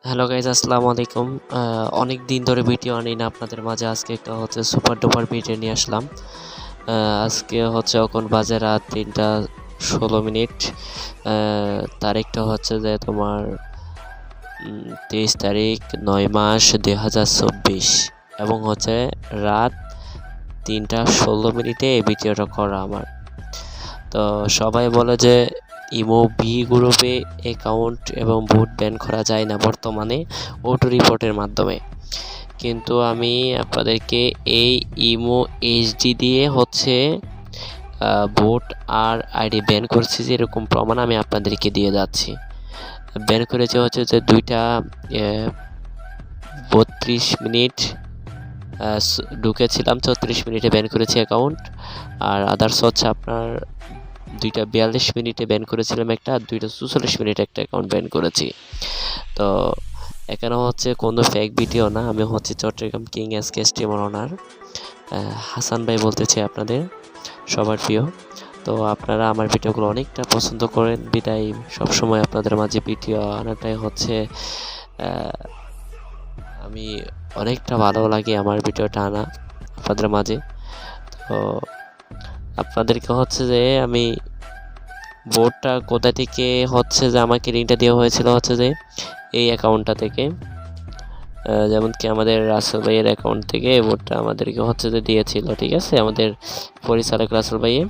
Hello guys, আসসালামু আলাইকুম। অনেক দিন ধরে ভিডিও আনি না আপনাদের মাঝে। আজকে একটা হচ্ছে সুপার ডুপার ভিডিও নিয়ে আসলাম। আজকে হচ্ছে এখন বাজে রাত 3টা 16 মিনিট। তারিখটা হচ্ছে যে তোমার 23 তারিখ 9 মাস 2024 এবং হচ্ছে রাত 3টা 16 মিনিটে এই ভিডিওটা করা আমার। তো সবাই বলে যে ইমো বি গ্রুপে অ্যাকাউন্ট এবং ভোট ব্যান করা যায় না বর্তমানে অটো রিপোর্টের মাধ্যমে, কিন্তু আমি আপনাদেরকে এই ইমো এইচডি দিয়ে হচ্ছে ভোট আর আইডি ব্যান করছি, যে এরকম প্রমাণ আমি আপনাদেরকে দিয়ে যাচ্ছি। ব্যান করেছে হচ্ছে যে 2টা 32 মিনিট ঢুকেছিলাম, 34 মিনিটে ব্যান করেছি অ্যাকাউন্ট। আর আদার্স হচ্ছে আপনার 2টা 42 মিনিটে ব্যান করেছিলাম একটা, আর 2টা 44 মিনিটে একটা অ্যাকাউন্ট ব্যান করেছি। তো এখানে হচ্ছে কোনো ফেক ভিডিও না, আমি হচ্ছে চট্টগ্রাম কিং এসকে স্ট্রিমার ওনার হাসান ভাই বলতেছি, আপনাদের সবার প্রিয়। তো আপনারা আমার ভিডিওগুলো অনেকটা পছন্দ করেন বিদায় সবসময় আপনাদের মাঝে ভিডিও আনাটাই হচ্ছে আমি অনেকটা ভালো লাগে আমার ভিডিওটা আনা আপনাদের মাঝে। তো আপনাদেরকে হচ্ছে যে আমি বোর্ডটা কোথা থেকে হচ্ছে যে আমাকে লিঙ্কটা দেওয়া হয়েছিল হচ্ছে যে এই অ্যাকাউন্টটা থেকে, যেমন কি আমাদের রাসেল ভাইয়ের অ্যাকাউন্ট থেকে বোর্ডটা আমাদেরকে হচ্ছে যে দিয়েছিল। ঠিক আছে, আমাদের পরিচালক রাসেল ভাইয়ে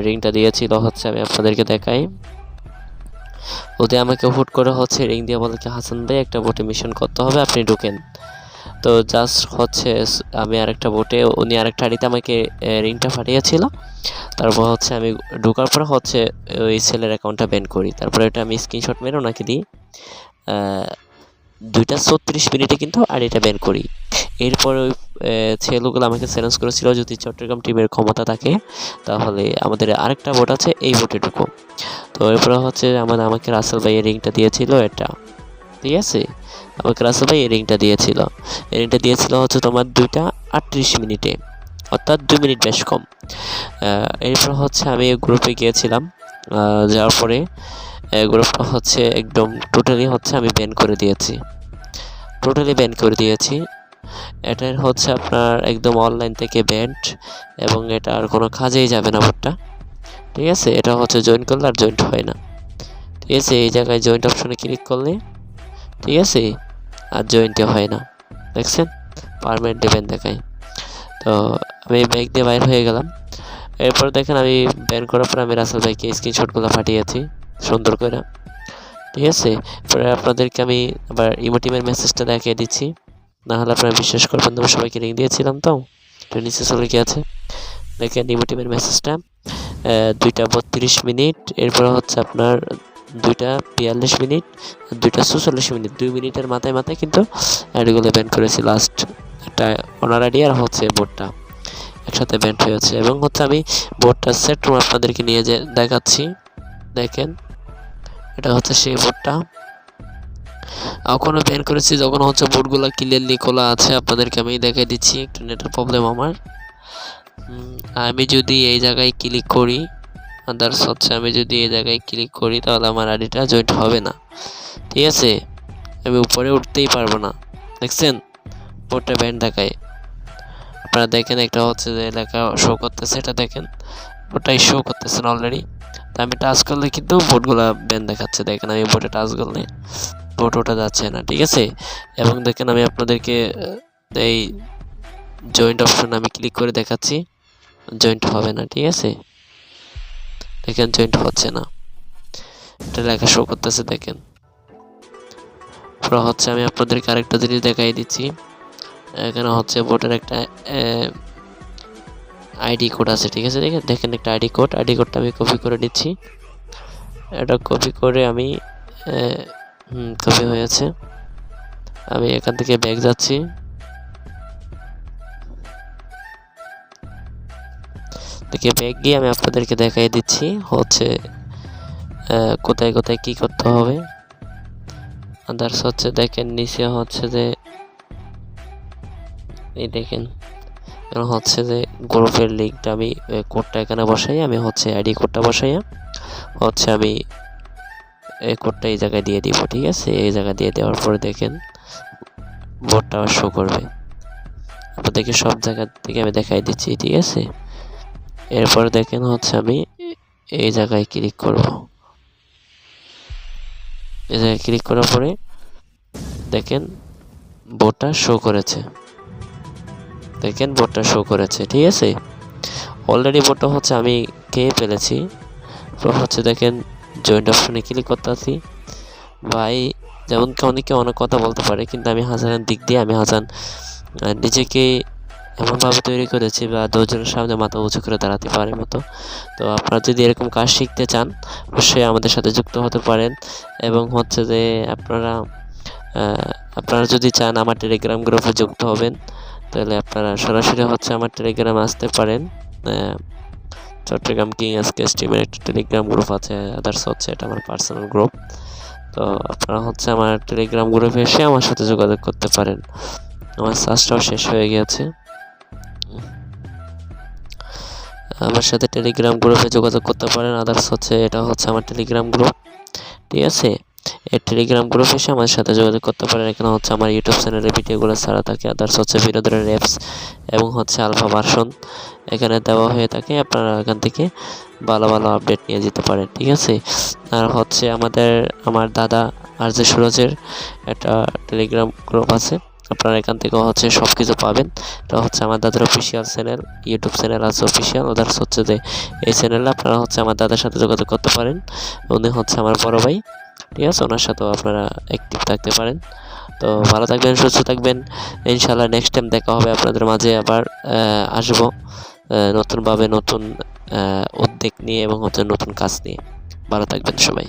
রিংটা দিয়েছিল হচ্ছে, আমি আপনাদেরকে দেখাই। ওদের আমাকে হুট করে হচ্ছে রিং দিয়ে বলে কি হাসান ভাই একটা বোটে মিশন করতে হবে, আপনি ঢুকেন। তো জাস্ট হচ্ছে আমি আরেকটা বোটে, উনি আরেকটা আড়িতে আমাকে রিংটা ফাটিয়েছিল। তারপর হচ্ছে আমি ঢোকার পরে হচ্ছে ওই সেলের অ্যাকাউন্টটা ব্যান করি। তারপরে এটা আমি স্ক্রিনশট মেরে ওনাকে দিই। 2টা 36 মিনিটে কিন্তু আইডিটা ব্যান করি। এরপর ওই ছেলেগুলো আমাকে চ্যালেঞ্জ করেছিল যদি চট্টগ্রাম টিমের ক্ষমতা থাকে তাহলে আমাদের আরেকটা বোট আছে, এই বোটে ঢুকো। তো এরপরে হচ্ছে আমাকে রাসেল ভাই এই রিংটা দিয়েছিল এটা। ঠিক আছে, আমাকে রাসেল ভাই এই রিংটা দিয়েছিল। এই রিংটা দিয়েছিল হচ্ছে তোমার 2টা 38 মিনিটে, অর্থাৎ 2 মিনিট বেশ কম। এরপর হচ্ছে আমি গ্রুপে গিয়েছিলাম। যাওয়ার পরে গ্রুপটা হচ্ছে একদম টোটালি হচ্ছে আমি ব্যান করে দিয়েছি, এটার হচ্ছে আপনার একদম অনলাইন থেকে ব্যান্ড, এবং এটা আর কোনো কাজেই যাবে না বোর্ডটা। ঠিক আছে, এটা হচ্ছে জয়েন করলে আর জয়েন্ট হয় না। ঠিক আছে, এই জায়গায় জয়েন্ট অপশনে ক্লিক করলে ঠিক আছে আর জয়েন্টে হয় না, দেখছেন পারমানেন্ট ব্যান দেখায়। তো আমি ব্যাগ দিয়ে বাইর হয়ে গেলাম। এরপর দেখেন আমি ব্যান করার পর আমি রাসেল ভাইকে স্ক্রিনশটগুলো পাঠিয়েছি সুন্দর করে। ঠিক আছে, পরে আপনাদেরকে আমি আবার ইমোটিমের মেসেজটা দেখিয়ে দিচ্ছি, না হলে আপনারা বিশ্বাস করবেন। আমি সবাইকে লিঙ্ক দিয়েছিলাম, তো নিচে চলে গিয়েছে, দেখেন ইমোটিমের মেসেজটা। 2টা 32 মিনিট, এরপর হচ্ছে আপনার 2টা 42 মিনিট, 2টা 44 মিনিট, 2 মিনিটের মাথায় মাথায় কিন্তু আইডিগুলো ব্যান করেছি। লাস্ট একটা ওনার আইডি আর হচ্ছে বোর্ডটা একসাথে ব্যান হয়েছে, এবং হচ্ছে আমি বোর্ডটা সেট রুম আপনাদেরকে নিয়ে যে দেখাচ্ছি। দেখেন এটা হচ্ছে সেই বোর্ডটা এখনও ব্যান করেছি, যখন হচ্ছে বোর্ডগুলো ক্লিয়ারলি খোলা আছে আপনাদেরকে আমি দেখাই দিচ্ছি। একটু নেটের প্রবলেম আমার। আমি যদি এই জায়গায় ক্লিক করি, আদার্স হচ্ছে আমি যদি এই জায়গায় ক্লিক করি তাহলে আমার আইডিটা জয়েন্ট হবে না। ঠিক আছে, আমি উপরে উঠতেই পারবো না। দেখছেন বোর্ডটা ব্যান দেখায়, আপনারা দেখেন একটা হচ্ছে যে লেখা শো করতেছে, এটা দেখেন ওটাই শো করতেছে অলরেডি। তো আমি টাচ করলে কিন্তু বোর্ডগুলো ব্যান দেখাচ্ছে। দেখেন আমি বোর্ডে টাচ করলে বোর্ড ওটা যাচ্ছে না। ঠিক আছে, এবং দেখেন আমি আপনাদেরকে এই জয়েন্ট অপশন আমি ক্লিক করে দেখাচ্ছি, জয়েন্ট হবে না। ঠিক আছে, দেখেন জয়েন্ট হচ্ছে না, এটা লেখা শো করতেছে। দেখেন পুরো হচ্ছে আমি আপনাদেরকে আরেকটা জিনিস দেখাই দিচ্ছি। এখানে হচ্ছে বোর্ডের একটা আইডি কোড আছে। ঠিক আছে, দেখেন একটা আইডি কোডটা আমি কপি করে নিচ্ছি। এটা কপি করে আমি কপি হয়েছে, আমি এখান থেকে ব্যাক যাচ্ছি। দেখে ব্যাক গিয়ে আমি আপনাদেরকে দেখাই দিচ্ছি হচ্ছে কোথায় কোথায় কি করতে হবে। আদার্স হচ্ছে দেখেন নিচে হচ্ছে যে এই দেখেন হচ্ছে যে গ্রুপের লিঙ্কটা আমি কোডটা এখানে বসাই, আমি হচ্ছে আইডি কোডটা বসাইয়া হচ্ছে আমি এই কোডটা এই জায়গায় দিয়ে দিব, ঠিক আছে। এই জায়গায় দিয়ে দেওয়ার পরে দেখেন বোর্ডটা শো করবে। আপনাদেরকে সব জায়গা থেকে আমি দেখাই দিচ্ছি, ঠিক আছে। এরপর দেখেন হচ্ছে আমি এই জায়গায় ক্লিক করব। এই জায়গায় ক্লিক করার পরে দেখেন বোর্ডটা শো করেছে, দেখেন বোর্ডটা শো করেছে, ঠিক আছে। অলরেডি বোর্ডটা হচ্ছে আমি খেয়ে ফেলেছি। তো হচ্ছে দেখেন জয়েন্ট অপশনে ক্লিক করতেছি। ভাই যেমন অনেকে অনেক কথা বলতে পারে, কিন্তু আমি হাসানের দিক দিয়ে আমি হাসান নিজেকে এমনভাবে তৈরি করেছি বা 10 জনের সামনে মাথা উঁচু করে দাঁড়াতে পারে মতো। তো আপনারা যদি এরকম কাজ শিখতে চান অবশ্যই আমাদের সাথে যুক্ত হতে পারেন। এবং হচ্ছে যে আপনারা যদি চান আমার টেলিগ্রাম গ্রুপে যুক্ত হবেন, তাহলে আপনারা সরাসরি হচ্ছে আমার টেলিগ্রামে আসতে পারেন। চট্টগ্রাম কিং এসকে স্ট্রিমের একটা টেলিগ্রাম গ্রুপ আছে, আদার্স হচ্ছে এটা আমার পার্সোনাল গ্রুপ। তো আপনারা হচ্ছে আমার টেলিগ্রাম গ্রুপে এসে আমার সাথে যোগাযোগ করতে পারেন। আমার সার্চটাও শেষ হয়ে গিয়েছে। আমার সাথে টেলিগ্রাম গ্রুপে যোগাযোগ করতে পারেন, আদার্স হচ্ছে এটা হচ্ছে আমার টেলিগ্রাম গ্রুপ, ঠিক আছে। এই টেলিগ্রাম গ্রুপ এসে আমাদের সাথে যোগাযোগ করতে পারেন। এখানে হচ্ছে আমার ইউটিউব চ্যানেলের ভিডিওগুলো ছাড়া থাকে, আদার্স হচ্ছে বিনোদনের অ্যাপস এবং হচ্ছে আলফা ভার্সন এখানে দেওয়া হয়ে থাকে। আপনারা এখান থেকে ভালো ভালো আপডেট নিয়ে যেতে পারেন, ঠিক আছে। আর হচ্ছে আমার দাদা আর যে সুরজের একটা টেলিগ্রাম গ্রুপ আছে, আপনারা এখান থেকে হচ্ছে সব কিছু পাবেন। এটা হচ্ছে আমার দাদার অফিসিয়াল চ্যানেল, ইউটিউব চ্যানেল আছে অফিসিয়াল, আদার্স হচ্ছে যে এই চ্যানেলে আপনারা হচ্ছে আমার দাদার সাথে যোগাযোগ করতে পারেন। উনি হচ্ছে আমার বড় ভাই, ঠিক আছে। ওনার সাথেও আপনারা অ্যাক্টিভ থাকতে পারেন। তো ভালো থাকবেন, সুস্থ থাকবেন। ইনশাআল্লাহ নেক্সট টাইম দেখা হবে আপনাদের মাঝে, আবার আসবো নতুনভাবে, নতুন উদ্যোগ নিয়ে এবং হচ্ছে নতুন কাজ নিয়ে। ভালো থাকবেন সবাই।